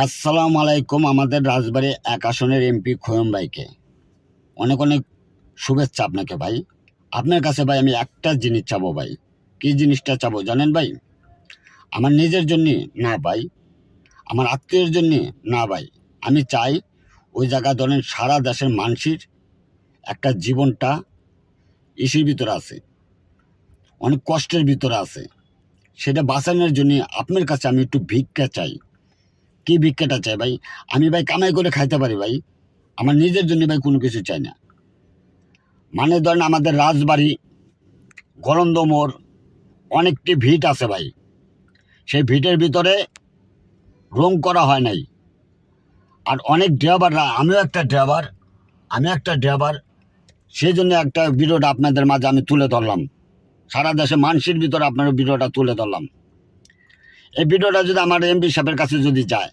আসসালামু আলাইকুম। আমাদের রাজবাড়ী এক আসনের এমপি খোয়ম ভাইকে অনেক অনেক শুভেচ্ছা আপনাকে ভাই। আপনার কাছে ভাই আমি একটা জিনিস চাবো ভাই। কি জিনিসটা চাবো জানেন ভাই? আমার নিজের জন্য না ভাই, আমার আত্মীয়ের জন্য না ভাই। আমি চাই ওই জায়গা ধরেন সারা দেশের মানুষের একটা জীবনটা ইসির ভিতরে আছে, অনেক কষ্টের ভিতরে আছে, সেটা বাঁচানোর জন্য আপনার কাছে আমি একটু ভিক্ষা চাই। কি ভিক্ষাটা চাই ভাই? আমি ভাই কামাই করে খাইতে পারি ভাই, আমার নিজের জন্য ভাই কোনো কিছু চাই না। মানে ধরেন আমাদের রাজবাড়ি গলন্দ মোড় অনেকটি ভিট আছে ভাই, সেই ভিটের ভিতরে রং করা হয় নাই। আর অনেক ড্রাইভাররা, আমি একটা ড্রাইভার, সেই জন্য একটা ভিডিওটা আপনাদের মাঝে আমি তুলে ধরলাম। সারা দেশে মানুষের ভিতরে আপনার ভিডিওটা তুলে ধরলাম। এই ভিডিওটা যদি আমার এমপি সাহেবের কাছে যদি যায়,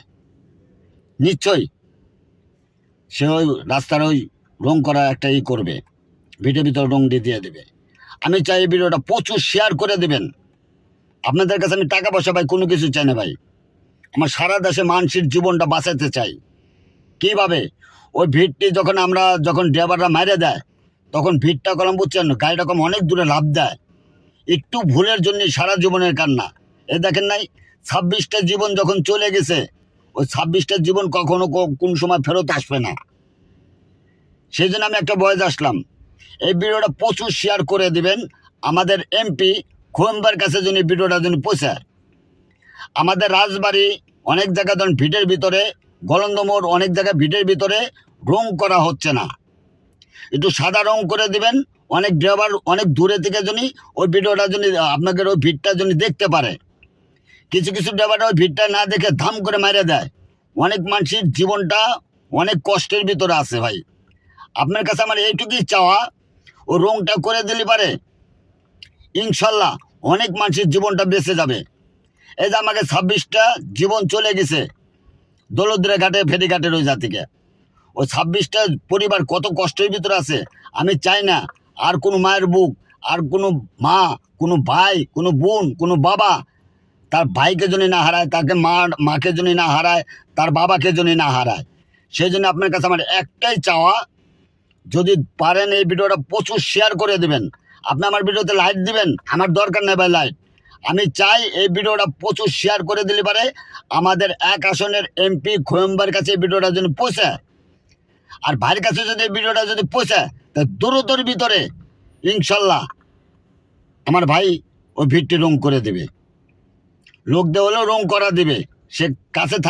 নিশ্চয়ই সে ওই রাস্তার ওই রং করা একটা করবে, ভিটের ভিতরে রং দিয়ে দেবে। আমি চাই এই ভিডিওটা প্রচুর শেয়ার করে দেবেন। আপনাদের কাছে আমি টাকা পয়সা ভাই কোনো কিছু চাই না ভাই, আমার সারা দেশে মানুষের জীবনটা বাঁচাতে চাই। কীভাবে? ওই ভিড়টি যখন ড্রাইভাররা মারে দেয়, তখন ভিড়টা কলম বুঝছেন, গাড়িটা কম অনেক দূরে লাভ দেয়, একটু ভুলের জন্য সারা জীবনের কান্না। এ দেখেন নাই, 26টা জীবন যখন চলে গেছে, ওই 26টা জীবন কখনো কোন সময় ফেরত আসবে না। সেই জন্য আমি একটা বয়স আসলাম। এই ভিডিওটা প্রচুর শেয়ার করে দিবেন। আমাদের এমপি খোয়েম্বার কাছে যদি ভিডিওটা যদি পৌঁছায়। আমাদের রাজবাড়ি অনেক জায়গায় ধরুন ভিটের ভিতরে, গলন্দমোড় অনেক জায়গায় ভিটের ভিতরে রং করা হচ্ছে না, একটু সাদা রং করে দিবেন। অনেক ড্রাইভার অনেক দূরে থেকে যদি ওই ভিডিওটা যদি আপনাদের ওই ভিড়টা যদি দেখতে পারে, কিছু কিছু ড্রাইভার ওই ভিড়টা না দেখে ধাম করে মেরে দেয়। অনেক মানুষের জীবনটা অনেক কষ্টের ভিতরে আছে ভাই। আপনার কাছে আমার এইটুকুই চাওয়া, ও রংটা করে দিলে পারে ইনশাল্লাহ অনেক মানুষের জীবনটা বেঁচে যাবে। এই যে আমাকে 26টা জীবন চলে গেছে দৌলতদিয়া ঘাটে, ফেরিঘাটের ওই জাতিকে, ওই 26টা পরিবার কত কষ্টের ভিতরে আছে। আমি চাই না আর কোনো মায়ের বুক, আর কোনো মা, কোনো ভাই, কোনো বোন, কোনো বাবা তার ভাইকে যদি না হারায়, তাকে মাকে যদি না হারায়, তার বাবাকে যদি না হারায়। সেই জন্য আপনার কাছে আমার একটাই চাওয়া, যদি পারেন এই ভিডিওটা প্রচুর শেয়ার করে দেবেন। আপনি আমার ভিডিওতে লাইক দিবেন, আমার দরকার নেই ভাই লাইক। আমি চাই এই ভিডিওটা প্রচুর শেয়ার করে দিলে পারে আমাদের এক আসনের এমপি খোয়েম্বার কাছে এই ভিডিওটা যদি পৌঁছায়। আর ভাইয়ের কাছে যদি এই ভিডিওটা যদি পৌঁছায়, তা দ্রুতর ভিতরে ইনশাল্লাহ আমার ভাই ওই ভিড়টি রং করে দেবে, লোক দিয়ে হলেও রং করা দিবে। সে কাছে